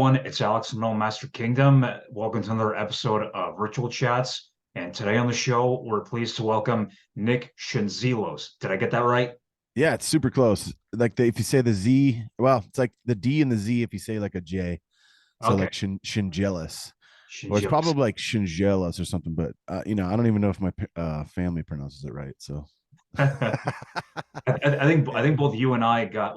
everyone. It's Alex from Master Kingdom. Welcome to another episode of Virtual Chats. And today on the show, we're pleased to welcome Nick Schendzielos. Did I get that right? Yeah, it's super close. Like if you say the Z, well, it's like the D and the Z if you say like a J. So Okay, like Shingelis, or it's Schendzielos. probably like Shingelis or something. But I don't even know if my family pronounces it right. So I think both you and I got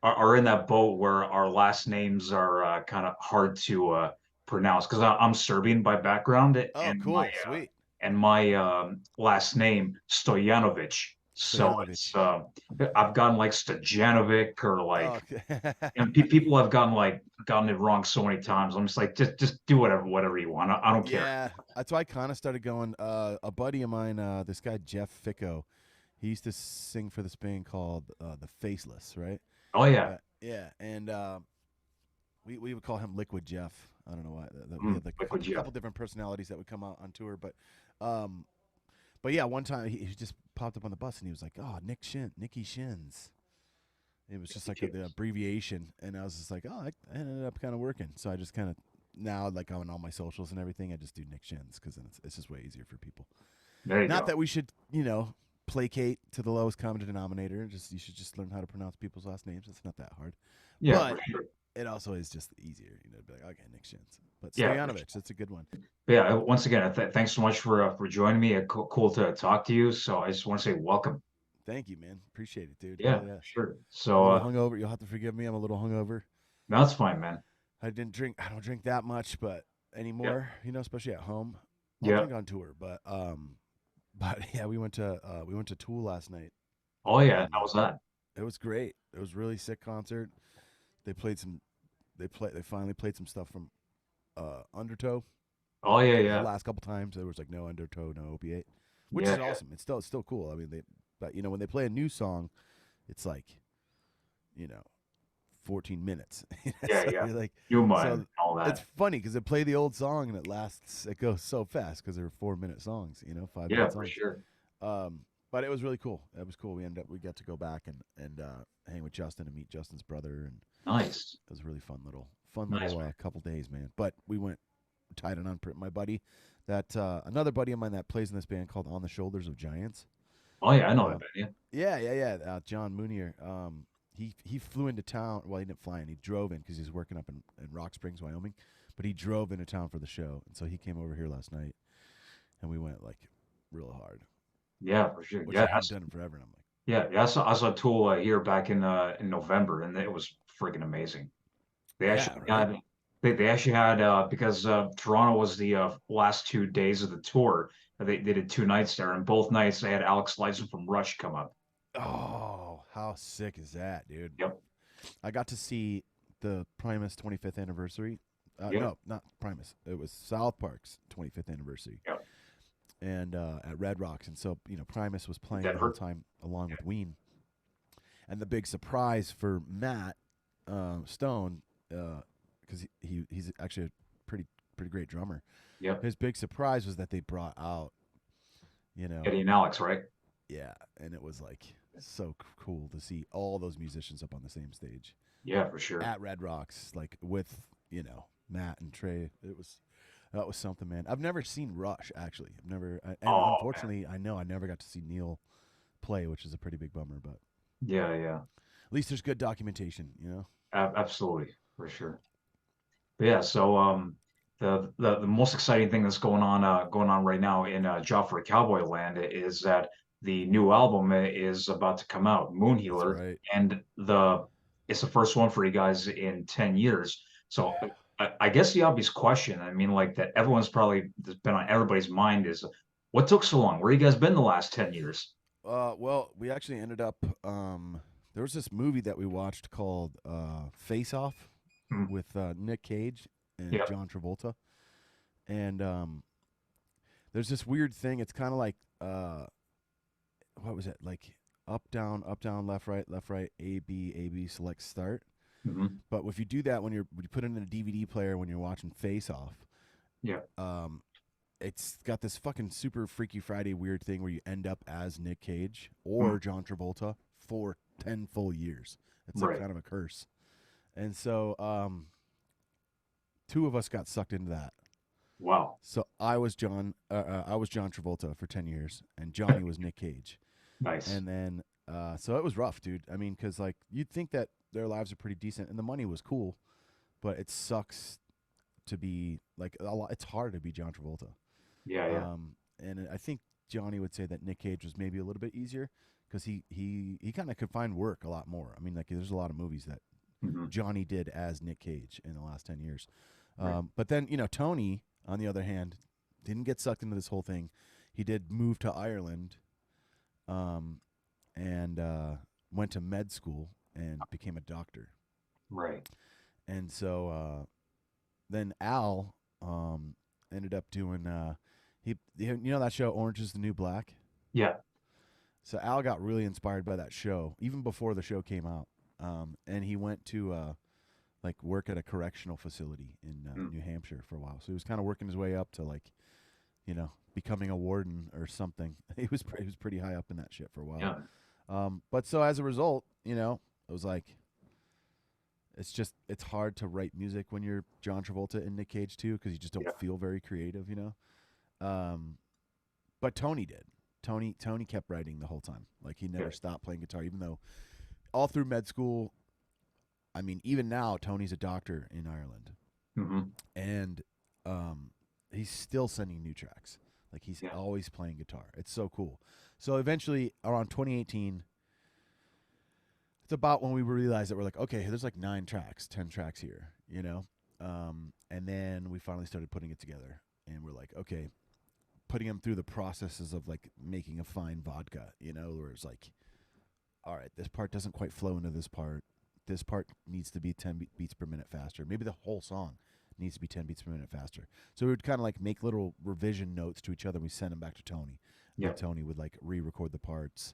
are in that boat where our last names are kind of hard to pronounce because I'm Serbian by background oh, cool, sweet, and my last name Stojanovic. So Stojanovic. I've gotten like Stojanovic or Oh, like okay. and people have gotten it wrong so many times. I'm just like just do whatever you want. I don't care. Yeah, that's why I kind of started going. A buddy of mine, this guy Jeff Ficco, he used to sing for this band called the Faceless, right? Oh yeah. Yeah, and we would call him Liquid Jeff. I don't know why. He Mm, had like a liquid Jeff. couple different personalities that would come out on tour, um, but yeah, one time he just popped up on the bus and he was like, "Oh, Nicky Shins." It was just like the abbreviation, and I was just like, "Oh, I ended up kind of working." So I just kind of now like on all my socials and everything, I just do Nick Shins because it's just way easier for people. There you Not go. that we should, placate to the lowest common denominator. Just you should just learn how to pronounce people's last names. It's not that hard, Yeah, for but sure. it also is just easier, to be like, okay, Nick Shins. But Yeah, for Stojanovic, sure. that's a good one. But yeah, once again, thanks so much for joining me. Cool to talk to you. So I just want to say welcome. Thank you, man. Appreciate it, dude. Yeah, Hell yeah. for sure. A So little hungover. You'll have to forgive me. I'm a little hungover. no, that's fine, man. I don't drink that much, but Yeah, anymore, especially at home. I'll yeah. drink on tour, but yeah, we went to Tool last night, Oh yeah, and how was that? it was great. It was a really sick concert. They played some. They finally played some stuff from Undertow. Oh yeah, The yeah, last couple times there was like no Undertow, no Opiate, which yeah, is awesome. It's still cool. I mean, but when they play a new song, it's like you know 14 minutes. yeah, So yeah. you're like, Yuma and so all it's that. funny because they play the old song and it goes so fast because they're 4 minute songs, 5 minute Yeah, for songs. sure. Um, but it was really cool. It was cool. We got to go back and hang with Justin and meet Justin's brother, and Nice, it was a really nice, man. couple days, man. But we went tied it on my buddy, that another buddy of mine that plays in this band called On the Shoulders of Giants. Oh yeah, I know that Um, band. Yeah, yeah. John Moonier. He flew into town. Well, he didn't fly in. He drove in because he's working up in Rock Springs, Wyoming. But he drove into town for the show, and so he came over here last night, and we went like real hard, yeah, for sure. which Yeah, I hadn't done in forever. And I'm like, yeah. I saw Tool here back in November, and it was freaking amazing. They yeah, actually right. had they actually had because Toronto was the last 2 days of the tour. They did 2 nights there, and both nights they had Alex Lifeson from Rush come up. Oh, how sick is that, dude? Yep, I got to see the Primus 25th anniversary. yep, No, not Primus. It was South Park's 25th anniversary, yep. and at Red Rocks. And so Primus was playing the whole Denver. time along Yeah. with Ween. And the big surprise for Matt Stone, because he's actually a pretty great drummer. Yep. His big surprise was that they brought out, you know, Eddie and Alex, right? yeah, and it was like so cool to see all those musicians up on the same stage Yeah, for sure. at Red Rocks, like with Matt and Trey. That was something, man. I've never seen Rush actually. And Oh man. unfortunately, I know I never got to see Neil play, which is a pretty big bummer. But Yeah, yeah. at least there's good documentation. Absolutely, for sure. But yeah, so the most exciting thing that's going on right now in Joffrey Cowboy Land is that the new album is about to come out, Moon That's Healer, right. and the it's the first one for you guys in 10 years. So I guess the obvious question, I mean, like that everyone's probably that's been on everybody's mind is what took so long? Where you guys been the last 10 years? Well, we actually ended up. There was this movie that we watched called Face Off Hmm. with Nick Cage and Yeah, John Travolta, and there's this weird thing. It's kind of like what was it like? Up down, left right, A B, select start. hmm, But if you do that when you put it in a DVD player when you're watching Face Off, yeah, um, it's got this fucking super Freaky Friday weird thing where you end up as Nick Cage hmm, or John Travolta for 10 full years. It's like right, kind of a curse. And so two of us got sucked into that. Wow. So I was John Travolta for 10 years, and Johnny was Nick Cage. Nice. And then, so it was rough, dude. I mean, because like you'd think that their lives are pretty decent, and the money was cool, but it sucks to be like a lot. It's hard to be John Travolta. Yeah, yeah. And I think Johnny would say that Nick Cage was maybe a little bit easier because he kind of could find work a lot more. I mean, like there's a lot of movies that Hmm. Johnny did as Nick Cage in the last 10 years. Right. But then, Tony, on the other hand, didn't get sucked into this whole thing. He did move to Ireland and went to med school and became a doctor. Right. And so then Al ended up doing, that show, Orange is the New Black? Yeah. So Al got really inspired by that show, even before the show came out. And he went to like work at a correctional facility in Mm. New Hampshire for a while. So he was kind of working his way up to like, becoming a warden or something. He was pretty high up in that shit for a while. Yeah. But so as a result, it was like it's hard to write music when you're John Travolta and Nick Cage too, because you just don't Yeah. feel very creative. But Tony did. Tony kept writing the whole time. Like he never Yeah. stopped playing guitar, even though all through med school. I mean, even now, Tony's a doctor in Ireland, Hmm. and he's still sending new tracks. Like he's Yeah. always playing guitar. It's so cool. So eventually, around 2018, it's about when we realized that we're like, okay, there's like 9 tracks, 10 tracks here. And then we finally started putting it together, and we're like, okay, putting them through the processes of like making a fine vodka, where it's like, all right, this part doesn't quite flow into this part. This part needs to be 10 beats per minute faster. Maybe the whole song needs to be 10 beats per minute faster. So we would kind of like make little revision notes to each other. We send them back to Tony. And Yeah. then Tony would like re-record the parts.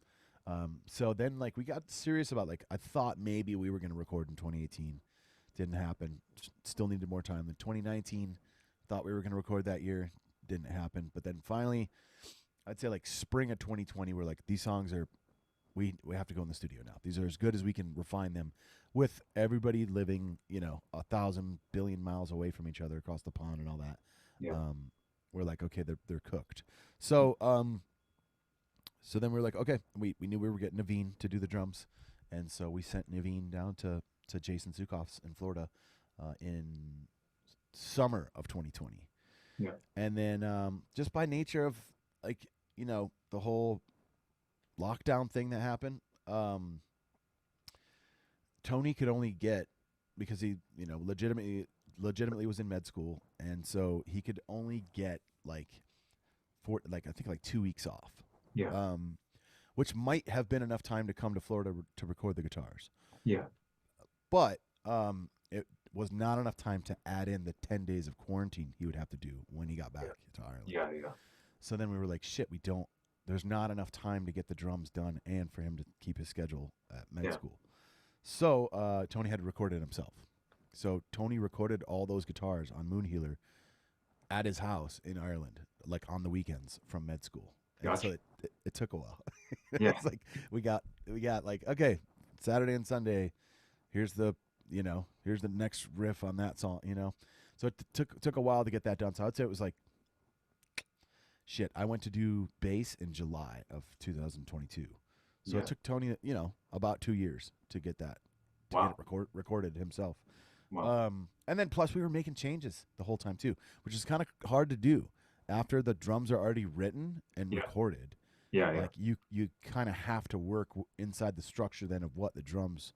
So then like we got serious about like, I thought maybe we were going to record in 2018. Didn't happen. Still needed more time. Then 2019, thought we were going to record that year. Didn't happen. But then finally, I'd say like spring of 2020, we're like, these songs are, we have to go in the studio now. These are as good as we can refine them with everybody living, 1,000 billion miles away from each other across the pond and all that. Yeah. We're like, okay, they're cooked. So so then we're like, okay, we knew we were getting Naveen to do the drums, and so we sent Naveen down to Jason Zukoff's in Florida in summer of 2020. Yeah. And then just by nature of like, the whole lockdown thing that happened, Tony could only get, because he, legitimately was in med school, and so he could only get like I think like 2 weeks off. Yeah. Which might have been enough time to come to Florida to record the guitars. Yeah. But it was not enough time to add in the 10 days of quarantine he would have to do when he got back to Ireland. Yeah. Yeah. So then we were like, shit, there's not enough time to get the drums done and for him to keep his schedule at med school. So Tony had to record it himself. So Tony recorded all those guitars on Moon Healer at his house in Ireland, like on the weekends from med school. And Gotcha. so it took a while. Yeah. It's like we got like, okay, Saturday and Sunday, here's the next riff on that song, So it took a while to get that done. So I'd say it was like, shit, I went to do bass in July of 2022. So Yeah. it took Tony, about 2 years to get that, Wow. get it recorded himself. Wow. And then plus we were making changes the whole time too, which is kind of hard to do after the drums are already written and Yeah. recorded. Yeah. Yeah. Like you kind of have to work inside the structure then of what the drums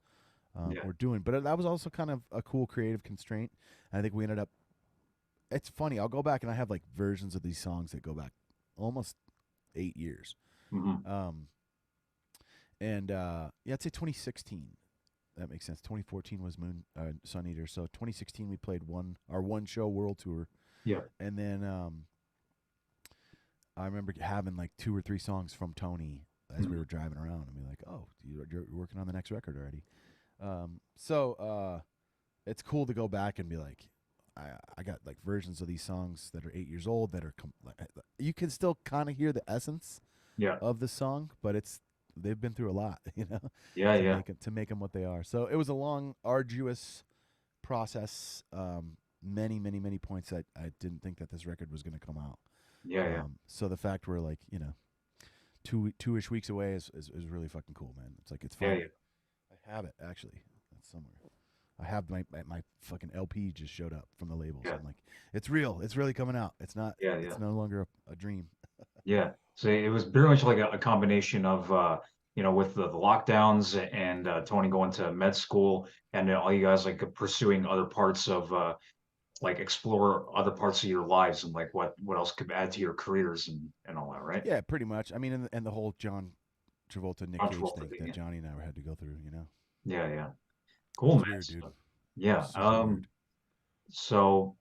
Yeah. were doing. But that was also kind of a cool creative constraint. And I think we ended up, it's funny, I'll go back and I have like versions of these songs that go back almost 8 years. Hmm. I'd say 2016. That makes sense. 2014 was Sun Eater. So 2016 we played our one show world tour. Yeah. And then I remember having like 2 or 3 songs from Tony as we were driving around, and be like, "Oh, you're working on the next record already." So it's cool to go back and be like, I got like versions of these songs that are 8 years old that are you can still kind of hear the essence Yeah. of the song, but they've been through a lot, Yeah. to Yeah. make them what they are. So it was a long, arduous process. many, many, many points that I didn't think that this record was going to come out. Yeah, yeah, So the fact we're like, two-ish weeks away is really fucking cool, man. It's like it's yeah, yeah, finally. I have it actually. It's somewhere. I have my fucking LP just showed up from the label, so yeah, I'm like, it's real. It's really coming out. It's not. yeah, yeah. It's no longer a dream. Yeah. So it was very much like a combination of with the lockdowns and Tony going to med school and all you guys like pursuing other parts of like explore other parts of your lives and like what else could add to your careers and all that, right? Yeah, pretty much. I mean, and the whole John Travolta Nick John Cage Travolta thing thing, that yeah. Johnny and I had to go through. Yeah, yeah. It Cool, was man. weird, dude. So, yeah. Super weird. So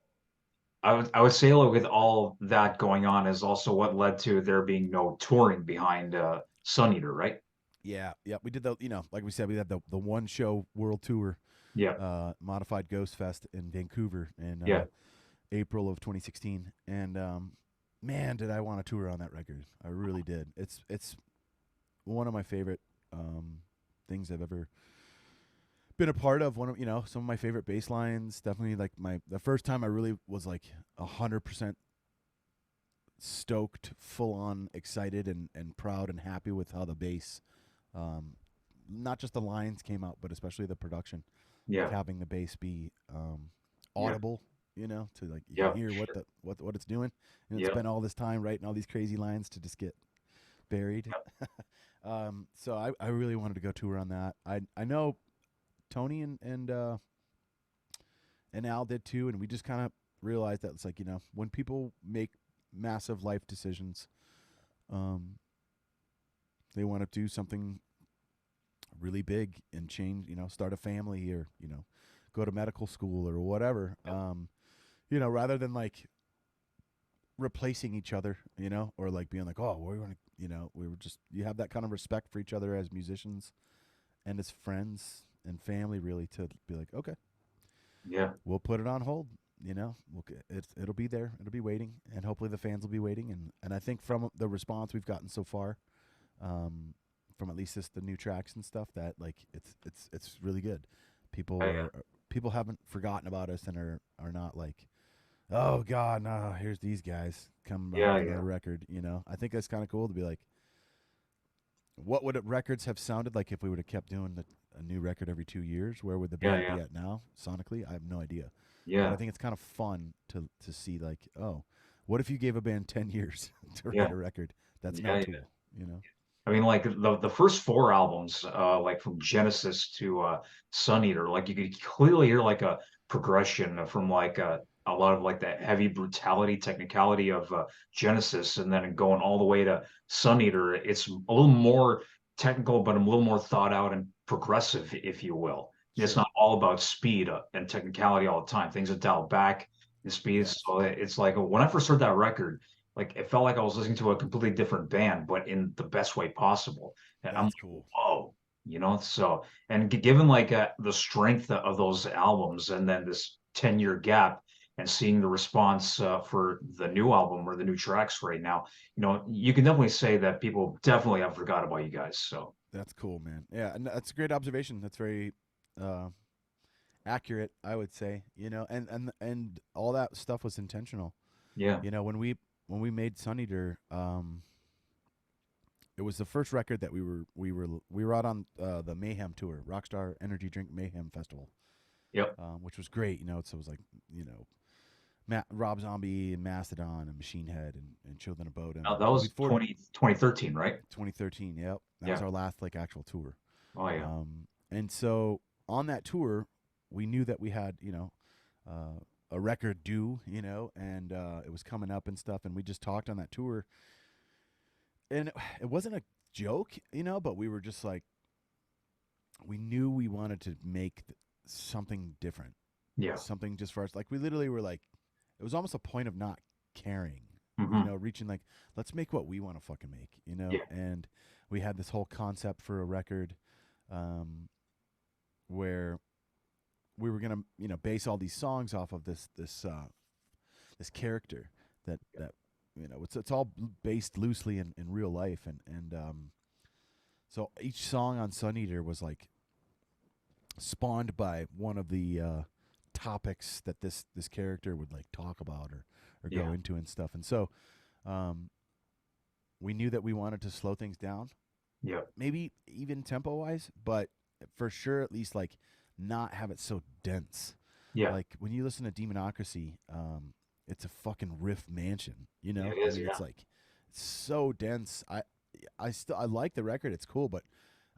I would say like, with all that going on is also what led to there being no touring behind Sun Eater, right? Yeah, yeah. We did like we said, we had the one show world tour, Yeah, Modified Ghost Fest in Vancouver in yeah, April of 2016, and man, did I want to tour on that record. I really did. It's one of my favorite things I've ever been a part of. One of some of my favorite bass lines. Definitely like the first time I really was like 100% stoked, full on excited and proud and happy with how the bass, um, not just the lines came out, but especially the production, like yeah, having the bass be yeah, audible. To like you can yeah, hear what sure. the what it's doing, and it Yeah, spent all this time writing all these crazy lines to just get buried. yeah, So I really wanted to go tour on that. I know Tony and Al did too, and we just kind of realized that it's like when people make massive life decisions, um, they want to do something really big and change, start a family or go to medical school or whatever. yeah, Rather than like replacing each other, or like being like, oh, we want to, we were just you have that kind of respect for each other as musicians and as friends and family, really, to be like, okay, yeah, we'll put it on hold. It'll be there. It'll be waiting, and hopefully the fans will be waiting. And I think from the response we've gotten so far, from at least the new tracks and stuff, that like it's really good. People yeah, are people haven't forgotten about us and are not like, oh God, no, here's these guys coming back yeah, with yeah, another record. I think that's kind of cool to be like, what would records have sounded like if we would have kept doing a new record every 2 years? Where would the yeah, band yeah, be at now sonically? I have no idea. But I yeah, think it's kind of fun to see like, oh, what if you gave a band 10 years to yeah, write a record that's yeah, now yeah. Tool? You know? I mean, like the first four albums, like from Genesis to Sun Eater, like you could clearly hear like a progression from like a lot of like that heavy brutality, technicality of Genesis, and then going all the way to Sun Eater. It's a little more technical, but a little more thought out and progressive, if you will. It's Sure. not all about speed and technicality all the time. Things are dialed back in speed. Yes. So it's like when I first heard that record like it felt like I was listening to a completely different band, but in the best way possible. And I'm That's like, cool. whoa, so and given like the strength of those albums and then this 10-year gap and seeing the response for the new album or the new tracks right now, you can definitely say that people definitely have forgot about you guys. So That's cool, man. Yeah, and that's a great observation. That's very uh, accurate, I would say. And all that stuff was intentional. yeah, When we made Sun Eater, it was the first record that we were out on the Mayhem tour, Rockstar Energy Drink Mayhem Festival, yep. which was great. So it was like Rob Zombie and Mastodon and Machine Head and Children of Bodom, That and was before 2013, right? 2013. Yep, that was Yeah. our last like actual tour. Oh yeah. And so on that tour, we knew that we had a record due, and it was coming up and stuff, and we just talked on that tour, and it wasn't a joke, but we were just like, we knew we wanted to make something different, Yeah. something just for us. Like we literally were like, it was almost a point of not caring, Hmm. reaching like, let's make what we want to fucking make, Yeah. and we had this whole concept for a record, where we were gonna, base all these songs off of this character that it's all based loosely in real life, and so each song on Sun Eater was like spawned by one of the topics that this character would like talk about or go Yeah. into and stuff. And so um, we knew that we wanted to slow things down, Yeah. maybe even tempo wise, but for sure at least like not have it so dense. Yeah. Like when you listen to Demonocracy, it's a fucking riff mansion. You Yeah. know, It I is. mean, Yeah. it's like it's so dense. I like the record. It's cool, but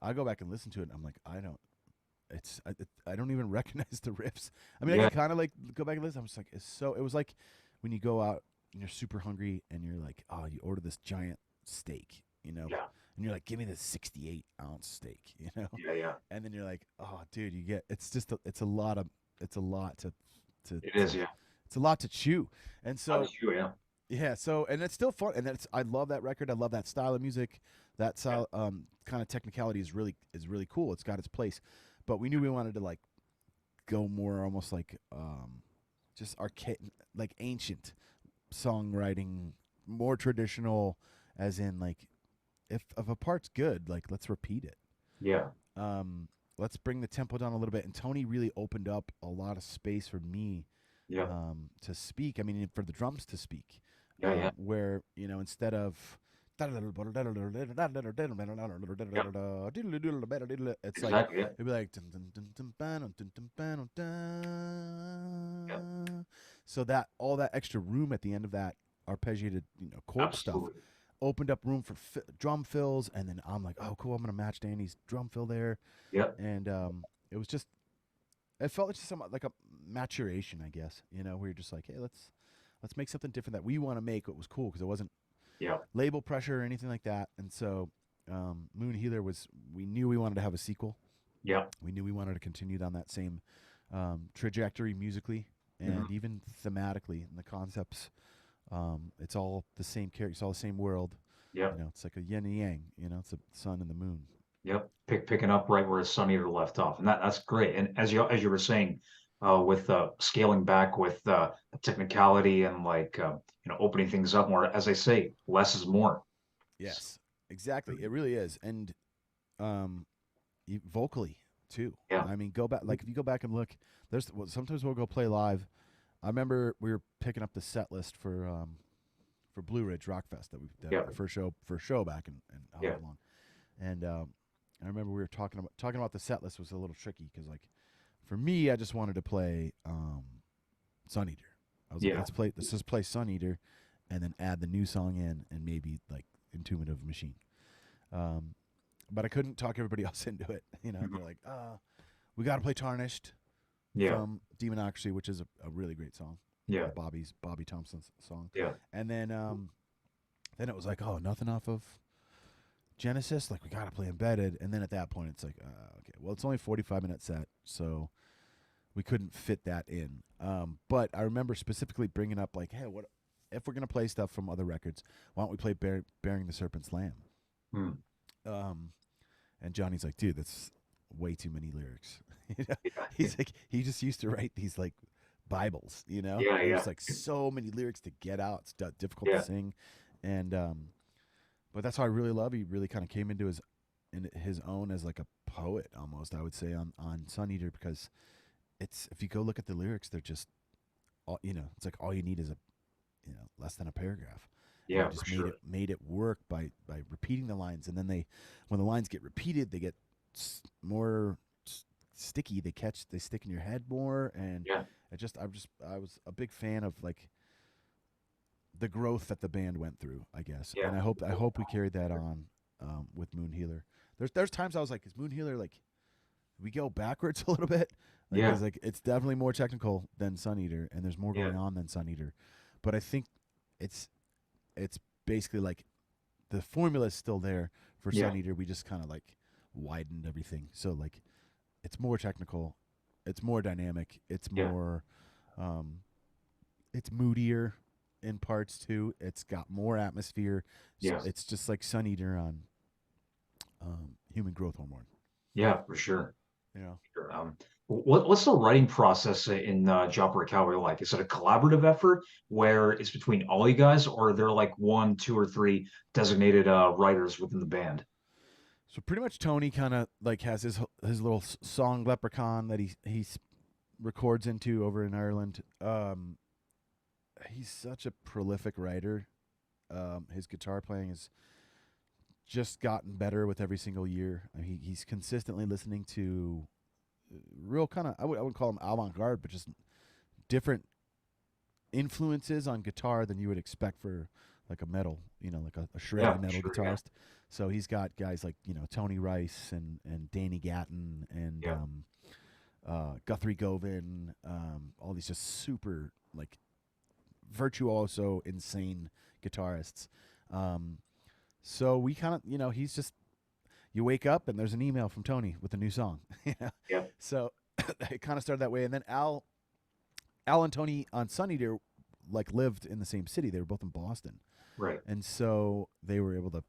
I go back and listen to it. And I'm like, I don't even recognize the riffs. I mean, I Yeah. can kind of like go back and listen. I'm just like, it was like when you go out and you're super hungry and you're like, oh, you order this giant steak, you know, Yeah. and you're like, give me this 68-ounce steak, you know, Yeah. Yeah. and then you're like, oh, dude, it's a lot It is. to Yeah. it's a lot to chew, and so That's true. Yeah. yeah, so and it's still fun, and I love that record. I love that style of music. That Yeah. style, kind of technicality is really cool. It's got its place, but we knew we wanted to like go more almost like just archaic, like ancient songwriting, more traditional, as in like if a part's good, like let's repeat it. Yeah. Let's bring the tempo down a little bit. And Tony really opened up a lot of space for me Yeah. to speak. I mean, for the drums to speak, Yeah. Yeah. where instead of Yep. it's like Exactly. Yeah. it'd be like Yeah. so that all that extra room at the end of that arpeggiated chord stuff Absolutely. opened up room for drum fills, and then I'm like, oh cool, I'm gonna match Danny's drum fill there, Yep. and it was just it felt like just somewhat like a maturation, I guess, where you're just like, hey, let's make something different that we want to make. It was cool because it wasn't Yeah. label pressure or anything like that. And so Moon Healer we knew we wanted to have a sequel. Yeah. We knew we wanted to continue down that same trajectory musically and Mhm. even thematically in the concepts. It's all the same character. It's all the same world. Yep. It's like a yin and yang. It's the sun and the moon. Yep. Picking up right where Sunny left off, and that's great. And as you were saying, with scaling back with the technicality and like opening things up more. As I say, less is more. Yes, exactly. It really is. And vocally too. Yeah. I mean, go back. Like if you go back and look, sometimes we'll go play live. I remember we were picking up the set list for Blue Ridge Rock Fest that we did Yeah. our first show back in Yeah. however long. And I remember we were talking about the set list was a little tricky because like for me, I just wanted to play Sun Eater. I was Yeah. like, let's just play Sun Eater, and then add the new song in, and maybe like Intuitive Machine. But I couldn't talk everybody else into it. They're like, we got to play Tarnished Yeah. from Demonocracy, which is a really great song. Yeah. Bobby Thompson's song. Yeah. And then it was like, oh, nothing off of Genesis. Like we got to play Embedded. And then at that point, it's like, okay, well, it's only 45-minute set, so we couldn't fit that in. But I remember specifically bringing up like, hey, what if we're gonna play stuff from other records? Why don't we play Bearing the Serpent's Lamb? Hmm. And Johnny's like, dude, that's way too many lyrics. Yeah. He's like, he just used to write these like Bibles, Yeah. And Yeah. it's like so many lyrics to get out. It's difficult Yeah. to sing, and but that's how I really love. He really kind of came into his own as like a poet almost. I would say on Sun Eater, because it's, if you go look at the lyrics, they're just it's like all you need is a less than a paragraph. Yeah. Just For sure. made it work by repeating the lines, and then when the lines get repeated, they get more sticky. They stick in your head more, and Yeah. I was a big fan of like the growth that the band went through, I guess. Yeah. And I hope we carried that on with Moon Healer. There's times I was like, is Moon Healer like we go backwards a little bit? Like, Yeah. 'cause, like it's definitely more technical than Sun Eater, and there's more going Yeah. on than Sun Eater. But I think it's basically like the formula is still there for Yeah. Sun Eater. We just kind of like widened everything. So like it's more technical, it's more dynamic, it's Yeah. more it's moodier in parts too. It's got more atmosphere. So Yes. it's just like Sun Eater on Human Growth Hormone. Yeah. For sure. You know. Sure. What's the writing process in Job for a Cowboy like? Is it a collaborative effort where it's between all you guys, or are there like one, two, or three designated writers within the band? So pretty much Tony kind of like has his little song Leprechaun that he records into over in Ireland. He's such a prolific writer. His guitar playing has just gotten better with every single year. He's consistently listening to real kind of, I would call him avant-garde, but just different influences on guitar than you would expect for like a metal, like a shredding metal sure, yeah, guitarist. So he's got guys like Tony Rice and Danny Gatton and yeah, Guthrie Govan, all these just super like virtuoso, insane guitarists. So we kind of, he's just, you wake up and there's an email from Tony with a new song. yeah, So it kind of started that way, and then Al and Tony on Sunny Day like lived in the same city. They were both in Boston, right, and so they were able to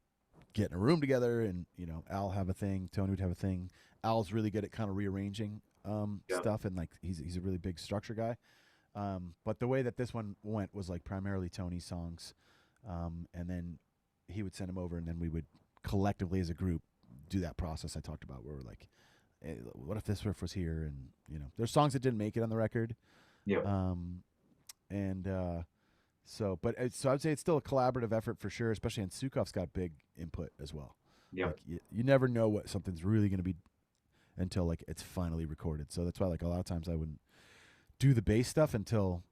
get in a room together. And Al have a thing, Tony would have a thing. Al's really good at kind of rearranging yeah, stuff, and like he's a really big structure guy. But the way that this one went was like primarily Tony's songs, and then he would send them over, and then we would collectively as a group do that process I talked about, where we're like, hey, what if this riff was here? And there's songs that didn't make it on the record, yeah, and so I'd say it's still a collaborative effort for sure, especially, and Sukov's got big input as well. yeah, Like you never know what something's really going to be until like it's finally recorded. So that's why like a lot of times I wouldn't do the bass stuff until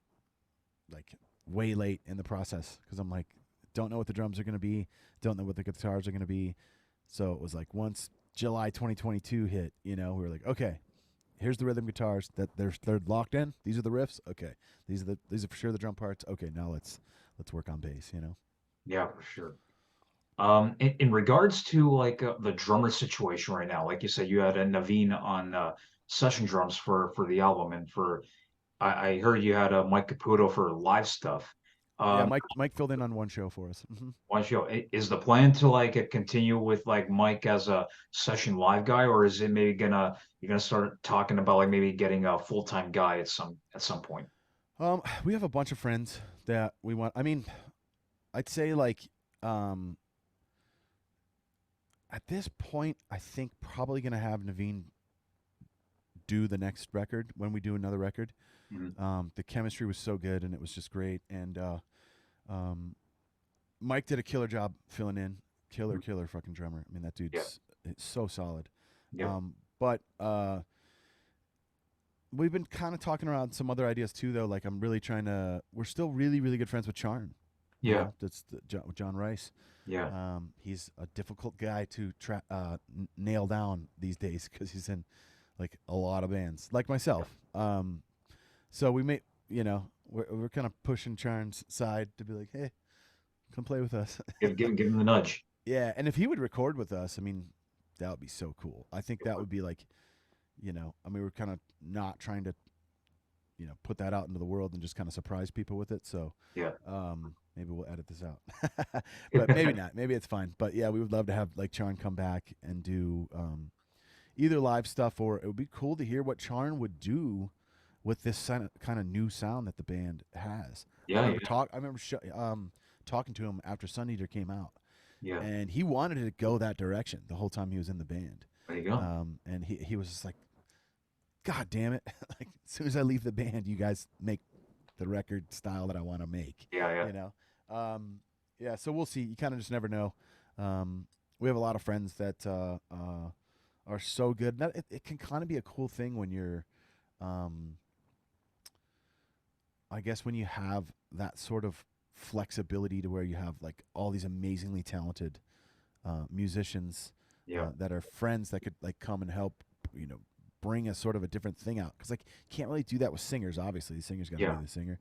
like way late in the process, because I'm like, don't know what the drums are going to be, don't know what the guitars are going to be. So it was like once July 2022 hit, we were like, okay, here's the rhythm guitars that they're locked in. These are the riffs. Okay, these are for sure the drum parts. Okay, now let's work on bass. yeah, for sure. In regards to like the drummer situation right now, like you said, you had a Naveen on session drums for the album, and I heard you had a Mike Caputo for live stuff. Yeah, Um, Mike filled in on one show for us. One show. Is the plan to like continue with like Mike as a session live guy, or is it maybe you're gonna start talking about like maybe getting a full-time guy at some point? We have a bunch of friends that we want. I mean, I'd say like um, at this point, I think probably gonna have Naveen do the next record when we do another record. Mhm. The chemistry was so good, and it was just great. And um, Mike did a killer job filling in. Killer fucking drummer. I mean, that Yeah, dude's it's so solid. yeah, But we've been kind of talking around some other ideas too, though. Like I'm really trying to. We're still really, really good friends with Charn. yeah, That's John Rice. yeah, He's a difficult guy to nail down these days because he's in like a lot of bands, like myself. So we may, we're kind of pushing Charn's side to be like, hey, come play with us. give him the nudge. Yeah, and if he would record with us, I mean, that would be so cool. I think that would be like, I mean, we're kind of not trying to, put that out into the world and just kind of surprise people with it. So, Yeah, maybe we'll edit this out, but maybe not. Maybe it's fine. But yeah, we would love to have like Charn come back and do either live stuff, or it would be cool to hear what Charn would do with this kind of new sound that the band has. I yeah, remember yeah, talking to him after Sun Eater came out, yeah. and he wanted to go that direction the whole time he was in the band. There you go. And he was just like, God damn it! Like as soon as I leave the band, you guys make the record style that I want to make. Yeah, yeah, Yeah. So we'll see. You kind of just never know. We have a lot of friends that are so good. It can kind of be a cool thing when you're, I guess, when you have that sort of flexibility to where you have like all these amazingly talented musicians yeah, that are friends that could like come and help, bring a sort of a different thing out. Because like you can't really do that with singers. Obviously, the singer's got to yeah, be the singer.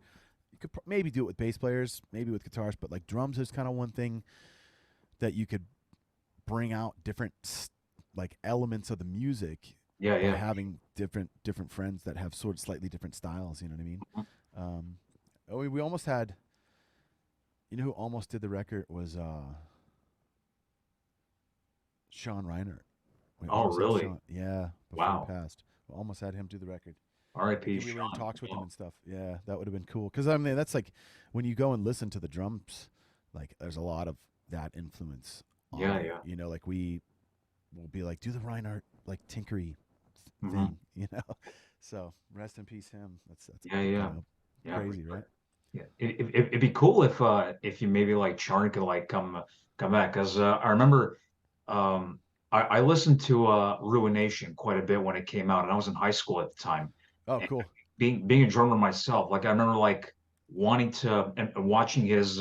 You could maybe do it with bass players, maybe with guitars, but like drums is kind of one thing that you could bring out different like elements of the music yeah, by yeah. having different friends that have sort of slightly different styles. You know what I mean? Mhm. We almost had. You know who almost did the record was Sean Reinert. We Oh, almost had really? Sean, yeah, before Wow. he passed. We almost had him do the record. I R.I.P. think we were in Sean. talks with him Wow. and stuff. Yeah, that would have been cool. Because I mean, that's like when you go and listen to the drums, like there's a lot of that influence on Yeah, it. yeah. Like we will be like, do the Reinhardt like tinkery Hmm. thing, So rest in peace, him. That's Yeah, yeah, yeah, for crazy, right? sure. Yeah, it'd be cool if you maybe like Charn could like come back because I remember um I listened to Ruination quite a bit when it came out and I was in high school at the time Oh, and cool. being a drummer myself like I remember like wanting to and watching his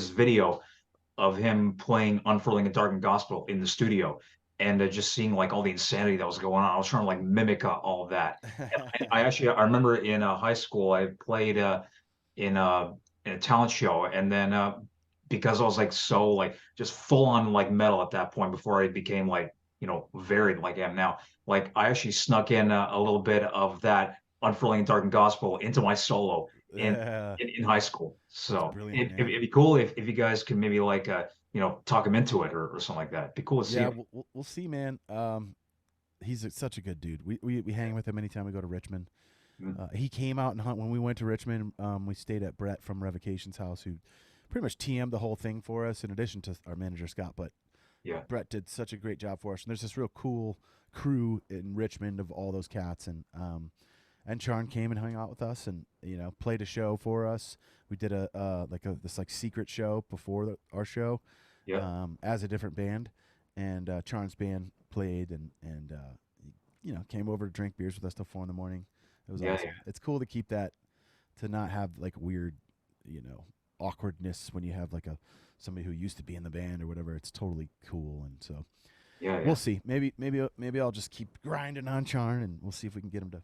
video of him playing Unfurling a Darkened Gospel in the studio and just seeing like all the insanity that was going on. I was trying to like mimic all of that. And I actually I remember in high school I played in a in a talent show, and then because I was like so like just full on like metal at that point before I became like varied like I am now. Like I actually snuck in a little bit of that Unfurling a Darkened Gospel into my solo in Yeah, in high school. that's So brilliant, man. it'd be cool if you guys can maybe like talk him into it or something like that. It'd be cool to see Yeah, him. we'll see, man. Such a good dude. We hang with him anytime we go to Richmond. Mhm. He came out and hunt when we went to Richmond. We stayed at Brett from Revocation's house, who pretty much TM'd the whole thing for us, in addition to our manager Scott. But Yeah, Brett did such a great job for us, and there's this real cool crew in Richmond of all those cats, and Charn came and hung out with us, and played a show for us. We did this secret show before our show, yeah, as a different band, and Charn's band played, and came over to drink beers with us till 4 in the morning. It was yeah, awesome. It's cool to keep that, to not have like weird, awkwardness when you have like somebody who used to be in the band or whatever. It's totally cool, and so yeah, we'll yeah, see. Maybe I'll just keep grinding on Charn, and we'll see if we can get him to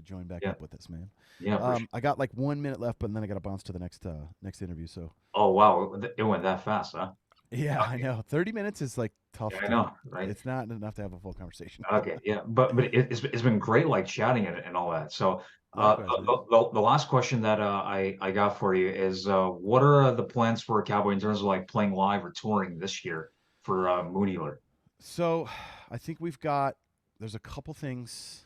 join back yeah, up with us, man. yeah, for sure. I got like 1 minute left, but then I got to bounce to the next interview. So Oh wow, it went that fast, huh? yeah, I know. 30 minutes is like Yeah, tough I to. know, right? It's not enough to have a full conversation. Okay, yeah, but it's been great like chatting and all that. So Likewise, man. the last question that I got for you is what are the plans for Cowboy in terms of like playing live or touring this year for Moon Healer? So I think there's a couple things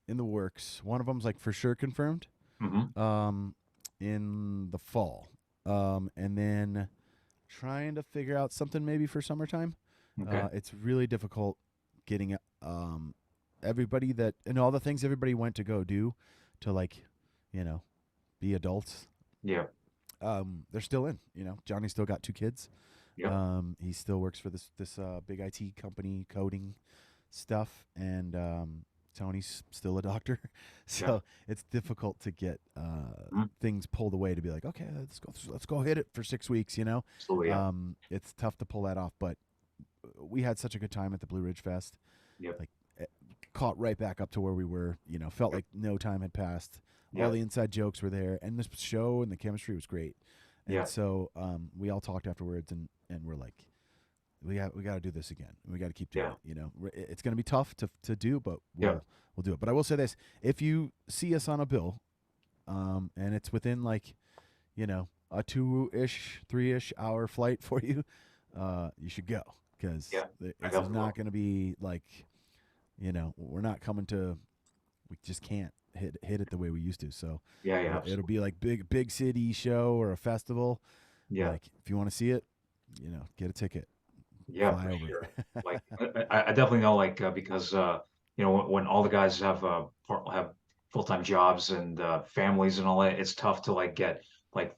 in the works. One of them's like for sure confirmed, Hmm. um, in the fall, and then trying to figure out something maybe for summertime. Okay. It's really difficult getting everybody that and all the things everybody went to go do to like, you know, be adults. Yeah. They're still in. Johnny's still got 2 kids. Yeah. He still works for this big IT company coding stuff, and Tony's still a doctor. Yeah. So it's difficult to get Mhm. things pulled away to be like, okay, let's go hit it for 6 weeks. Absolutely. Yeah. It's tough to pull that off, but we had such a good time at the Blue Ridge Fest. Yeah. Like, caught right back up to where we were. Felt Yeah. like no time had passed. Yeah. All the inside jokes were there, and this show and the chemistry was great. And Yeah. so we all talked afterwards, and we're like, we got to do this again. We got to keep doing Yeah. it. It's going to be tough to do, but Yeah. we'll do it. But I will say this: if you see us on a bill, and it's within like, a 2-ish, 3-ish hour flight for you, you should go, because Yeah. I it's definitely will. not going to be like, we're not coming to. We just can't hit it the way we used to. So Yeah. Yeah. it'll Absolutely. be like big city show or a festival. Yeah. Like, if you want to see it, get a ticket, Yeah. fly For over. sure. Like I definitely know like because when all the guys have full-time jobs and families and all that, it's tough to like get like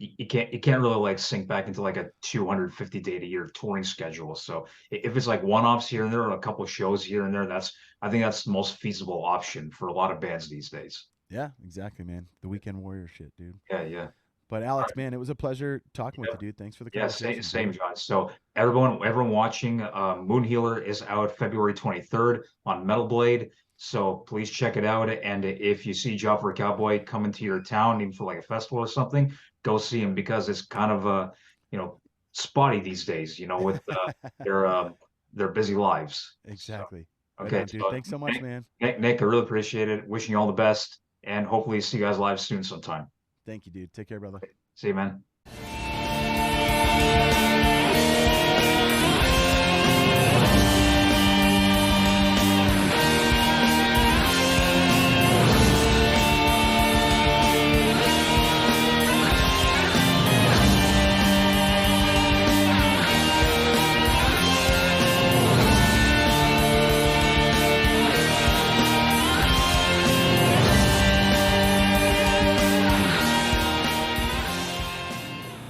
you can't really like sink back into like a 250 day a year touring schedule. So if it's like one-offs here and there, or a couple of shows here and there, I think that's the most feasible option for a lot of bands these days. Yeah, exactly, man. The weekend warrior shit, dude. Yeah, yeah. But Alex, man, it was a pleasure talking with Yeah. you, dude. Thanks for the Yeah, same, conversation, same, brother. John. So everyone watching, Moon Healer is out February 23rd on Metal Blade. So please check it out. And if you see Job for a Cowboy coming to your town, even for like a festival or something, go see him because it's kind of you know, spotty these days, with their their busy lives. So Exactly. Right okay, on, dude. so Thanks so much, man. Nick, I really appreciate it. Wishing you all the best, and hopefully see you guys live soon sometime. Thank you, dude. Take care, brother. See you, man.